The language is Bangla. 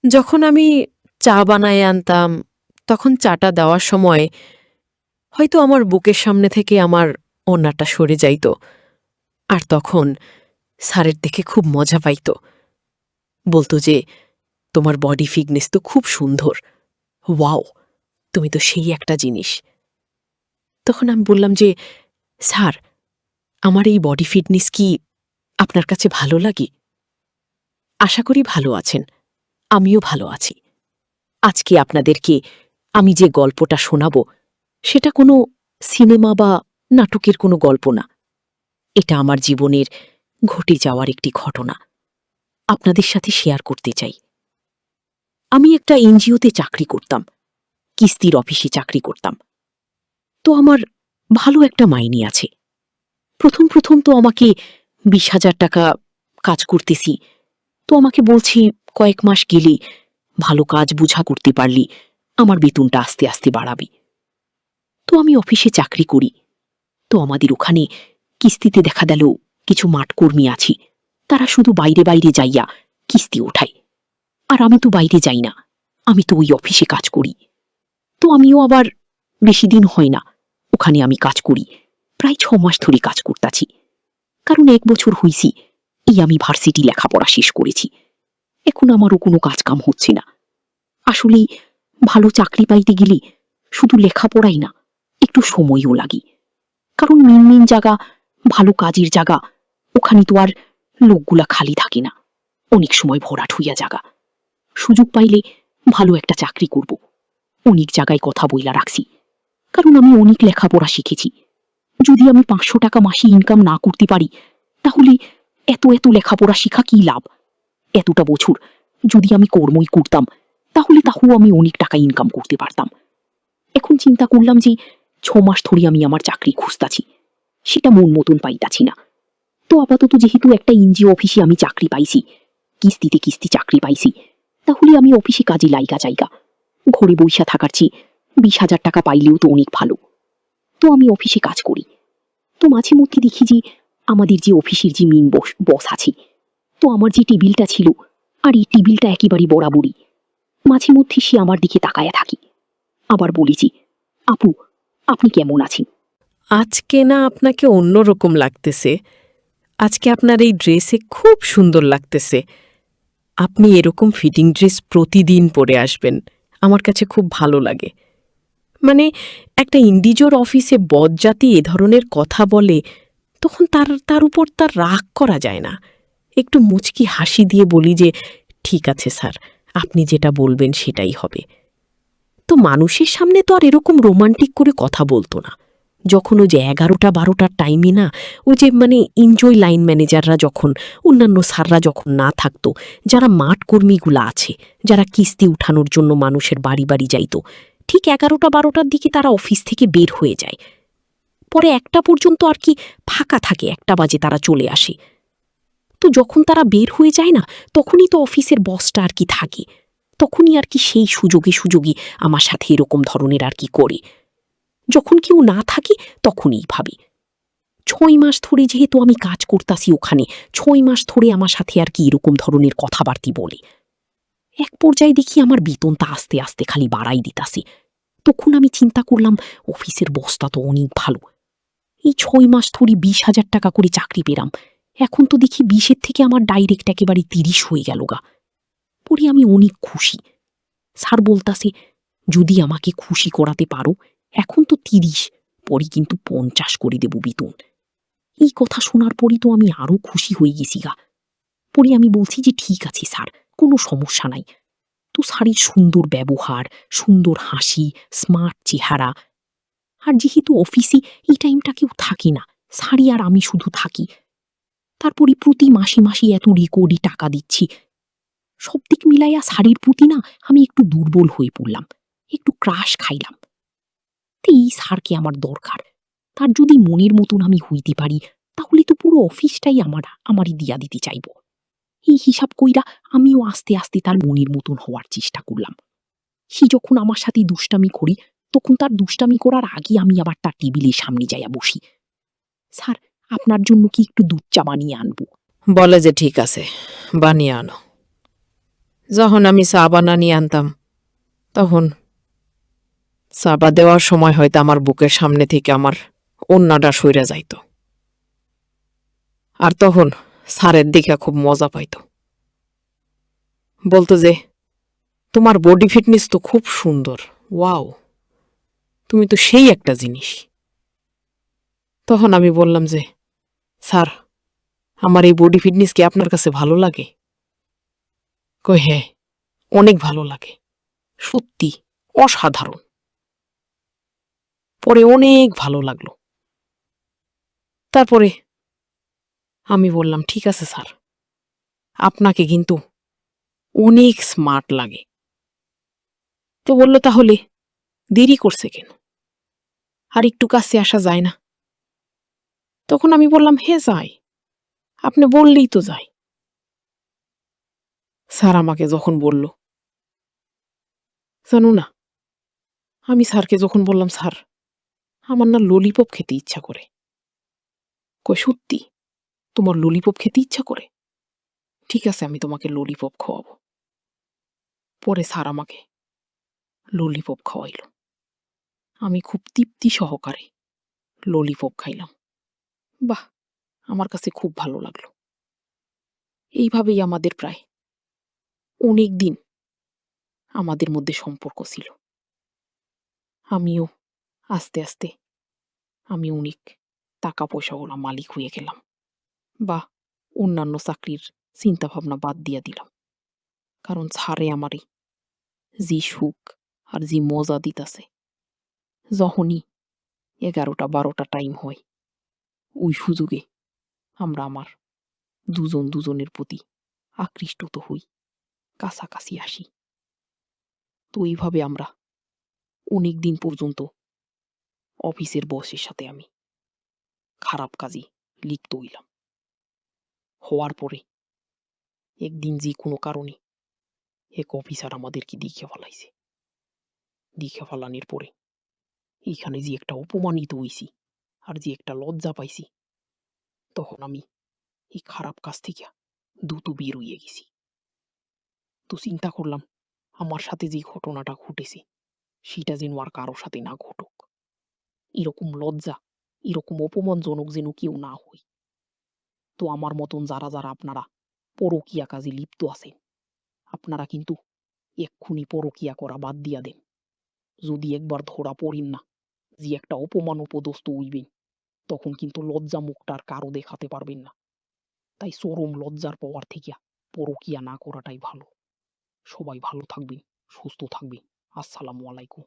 যখন আমি চা বানায় আনতাম, তখন চাটা দেওয়ার সময় হয়তো আমার বুকের সামনে থেকে আমার ওড়নাটা সরে যাইত। আর তখন স্যারের দেখে খুব মজা পাইত। বলতো যে, তোমার বডি ফিটনেস তো খুব সুন্দর, ওয়াও, তুমি তো সেই একটা জিনিস। তখন আমি বললাম যে, স্যার, আমার এই বডি ফিটনেস কি আপনার কাছে ভালো লাগে? আশা করি ভালো আছেন, আমিও ভালো আছি। আজকে আপনাদেরকে আমি যে গল্পটা শোনাব, সেটা কোনো সিনেমা বা নাটকের কোনো গল্প না। এটা আমার জীবনের ঘটে যাওয়ার একটি ঘটনা আপনাদের সাথে শেয়ার করতে চাই। আমি একটা এনজিওতে চাকরি করতাম, কিস্তির অফিসে চাকরি করতাম। তো আমার ভালো একটা মাইনে আছে। প্রথম প্রথম তো আমাকে 20,000 টাকা কাজ করতেছি, তো আমাকে বলছি কয়েক মাস গেলে ভালো কাজ বুঝা করতে পারলি আমার বেতনটা আস্তে আস্তে বাড়াবি। তো আমি অফিসে চাকরি করি। তো আমাদের ওখানে কিস্তিতে দেখা গেল কিছু মাঠকর্মী আছি, তারা শুধু বাইরে বাইরে যাইয়া কিস্তি ওঠায়। আর আমি তো বাইরে যাই না, আমি তো ওই অফিসে কাজ করি। তো আমিও আবার বেশি দিন হয় না ওখানে আমি কাজ করি, প্রায় 6 মাস ধরে কাজ করতাছি। কারণ 1 বছর হইছি এই আমি ভার্সিটি লেখাপড়া শেষ করেছি। এখন আমারও কোনো কাজকাম হচ্ছে না। আসলে ভালো চাকরি পাইতে গেলে শুধু লেখাপড়াই না, একটু সময়ও লাগে। কারণ মেন মেন জায়গা, ভালো কাজের জায়গা, ওখানে তো আর লোকগুলা খালি থাকে না, অনেক সময় ভরাট হইয়া জায়গা। সুযোগ পাইলে ভালো একটা চাকরি করব। অনেক জায়গায় কথা বইলা রাখছি, কারণ আমি অনেক লেখাপড়া শিখেছি। যদি আমি 500 টাকা মাসে ইনকাম না করতে পারি, তাহলে এত এত লেখাপড়া শিখা কি লাভ? এতটা বছর যদি আমি কর্মই করতাম, তাহলে তাও আমি অনেক টাকা ইনকাম করতে পারতাম। এখন চিন্তা করলাম যে 6 মাস ধরে আমি আমার চাকরি খুঁজতাছি, সেটা মন মতন পাইতাছি না। তো আপাতত যেহেতু একটা এনজিও অফিসে আমি চাকরি পাইছি, কিস্তিতে কিস্তি চাকরি পাইছি, তাহলে আমি অফিসে কাজে লাইগা যাইগা। ঘরে বইসা থাকার চেয়ে 20,000 টাকা পাইলেও তো অনেক ভালো। তো আমি অফিসে কাজ করি। তো মাঝে মধ্যে দেখি যে আমাদের যে অফিসের যে মেন বস আছে, তো আমার যে টেবিলটা ছিল, আর এই টেবিলটা একেবারে বরাবরই। মাঝে মধ্যে সে আমার দিকে তাকায়া থাকে। আবার বলেছি, আপু, আপনি কেমন আছেন? আজকে না আপনাকে অন্যরকম লাগতেছে। আজকে আপনার এই ড্রেসে খুব সুন্দর লাগতেছে। আপনি এরকম ফিটিং ড্রেস প্রতিদিন পরে আসবেন, আমার কাছে খুব ভালো লাগে। মানে, একটা ইন্ডিজোর অফিসে বদজাতি এ ধরনের কথা বলে, তখন তার তার উপর তার রাগ করা যায় না। একটু মুচকি হাসি দিয়ে বলি যে, ঠিক আছে স্যার, আপনি যেটা বলবেন সেটাই হবে। তো মানুষের সামনে তো আর এরকম রোমান্টিক করে কথা বলতো না। যখন ওই যে 11টা-12টার টাইমে না, ওই যে মানে এনজয় লাইন ম্যানেজাররা যখন, অন্যান্য স্যাররা যখন না থাকতো, যারা মাঠ কর্মীগুলা আছে, যারা কিস্তি উঠানোর জন্য মানুষের বাড়ি বাড়ি যাইত, ঠিক 11টা-12টার দিকে তারা অফিস থেকে বের হয়ে যায়। পরে 1টা পর্যন্ত আর কি ফাঁকা থাকে, 1টা বাজে তারা চলে আসে। তো যখন তারা বের হয়ে যায় না, তখনই তো অফিসের বসটা আর কি থাকে, তখনই আর কি সেই সুযোগে সুযোগে আমার সাথে এরকম ধরনের আর কি করে। যখন কেউ না থাকে তখনই ভাবি। 6 মাস ধরে যেহেতু আমি কাজ করতাছি ওখানে, 6 মাস ধরে আমার সাথে আর কি এরকম ধরনের কথাবার্তি বলে। এক পর্যায়ে দেখি আমার বেতনটা আস্তে আস্তে খালি বাড়াই দিতাছে। তখন আমি চিন্তা করলাম, অফিসের বসটা তো অনেক ভালো। এই 6 মাস ধরে 20,000 টাকা করে চাকরি পেলাম, এখন তো দেখি 20-এর থেকে আমার ডাইরেক্ট একেবারে 30 হয়ে গেল গা। পরে আমি অনেক খুশি। স্যার বলতাছে, যদি আমাকে খুশি করাতে পারো, এখন তো 30, পরে কিন্তু 50 করে দেব বেতন। এই কথা শোনার পরই তো আমি আরো খুশি হয়ে গেছি গা। পরে আমি বলছি যে, ঠিক আছে স্যার, কোনো সমস্যা নাই। তো স্যারের সুন্দর ব্যবহার, সুন্দর হাসি, স্মার্ট চেহারা। আর যেহেতু অফিসে এই টাইমটা কেউ থাকে না, স্যারই আর আমি শুধু থাকি। তারপরে প্রতি মাসে মাসে এত রেকর্ডে টাকা দিচ্ছি। সব দিক মিলাইয়া স্যারের প্রতি না আমি একটু দুর্বল হয়ে পড়লাম, একটু ক্রাশ খাইলাম। তো এই স্যারকে আমার দরকার। তার যদি মনের মতন আমি হইতে পারি, তাহলে তো পুরো অফিসটাই আমারই দিয়া দিতে চাইব। এই হিসাব কইরা আমিও আস্তে আস্তে তার মনের মতন হওয়ার চেষ্টা করলাম। সে যখন আমার সাথে দুষ্টামি করি, তখন তার দুষ্টামি করার আগে আমি আবার তার টেবিলের সামনে যাইয়া বসি। স্যার, আপনার জন্য কি একটু দুধ চা বানিয়ে আনবো? বলে যে, ঠিক আছে, বানিয়ে আনো। যখন আমি চা বানানি আনতাম তখন চাপা দেওয়ার সময় হয়তো আমার বুকের সামনে থেকে আমার ওন্নাটা সইরা যাইত। আর তখন স্যারের দিকে খুব মজা পাইত, বলতো যে তোমার বডি ফিটনেস তো খুব সুন্দর, ওয়াও, তুমি তো সেই একটা জিনিস। তখন আমি বললাম যে স্যার, আমার এই বডি ফিটনেস কি আপনার কাছে ভালো লাগে? কই হ্যাঁ, অনেক ভালো লাগে, সত্যি অসাধারণ। পরে অনেক ভালো লাগলো। তারপরে আমি বললাম ঠিক আছে স্যার, আপনাকে কিন্তু অনেক স্মার্ট লাগে। তো বলল তাহলে দেরি করছে কেন, আর একটু কাছে আসা যায় না? তখন আমি বললাম হ্যাঁ যাই, আপনি বললেই তো যাই। স্যার আমাকে যখন বলল, জানো না, আমি স্যারকে যখন বললাম স্যার আমার না ললিপপ খেতে ইচ্ছা করে, কই সত্যি তোমার ললিপপ খেতে ইচ্ছা করে? ঠিক আছে আমি তোমাকে ললিপপ খাওয়াবো। পরে স্যার আমাকে ললিপপ খাওয়াইল। আমি খুব তৃপ্তি সহকারে ললিপপ খাইলাম। বাহ, আমার কাছে খুব ভালো লাগলো। এইভাবেই আমাদের প্রায় অনেক দিন আমাদের মধ্যে সম্পর্ক ছিল। আমিও আস্তে আস্তে আমি অনেক টাকা পয়সাওয়ালা মালিক হয়ে গেলাম, বা অন্যান্য চাকরির চিন্তা ভাবনা বাদ দিয়া দিলাম। কারণ ছাড়ে আমারে যে সুখ আর যে মজা দিতাছে, যখনই 11টা-12টা টাইম হয় ওই সুযোগে আমরা আমার দুজন দুজনের প্রতি আকৃষ্ট তো হই, কাছাকাছি আসি। তো এইভাবে আমরা অনেক দিন পর্যন্ত অফিসের বসের সাথে আমি খারাপ কাজে লিপ্ত হইলাম। হওয়ার পরে একদিন যে কোনো কারণে এক অফিসার আমাদেরকে দেখে ফেলাইছে। দেখে ফেলানোর পরে এইখানে যে একটা অপমানিত হইছি আর যে একটা লজ্জা পাইছি, তখন আমি এই খারাপ কাজ থেকে দ্রুত বের হইয়া গেছি। তো চিন্তা করলাম আমার সাথে যে ঘটনাটা ঘটেছে সেটা যেন আর কারো সাথে না ঘটুক। এরকম লজ্জা, এরকম অপমানজনক যেন কেউ না হই। তো আমার মতন যারা যারা আপনারা পরকীয়া কাজে লিপ্ত আছেন, আপনারা কিন্তু এক্ষুনি পরকীয়া করা বাদ দিয়া দেন। যদি একবার ধরা পড়েন না যে একটা অপমান অপদস্থ হইবেন, তখন কিন্তু লজ্জা মুখটা আর কারো দেখাতে পারবেন না। তাই চরম লজ্জার পাওয়ার থেকে পরকীয়া না করাটাই ভালো। সবাই ভালো থাকবেন, সুস্থ থাকবেন। আসসালামু আলাইকুম।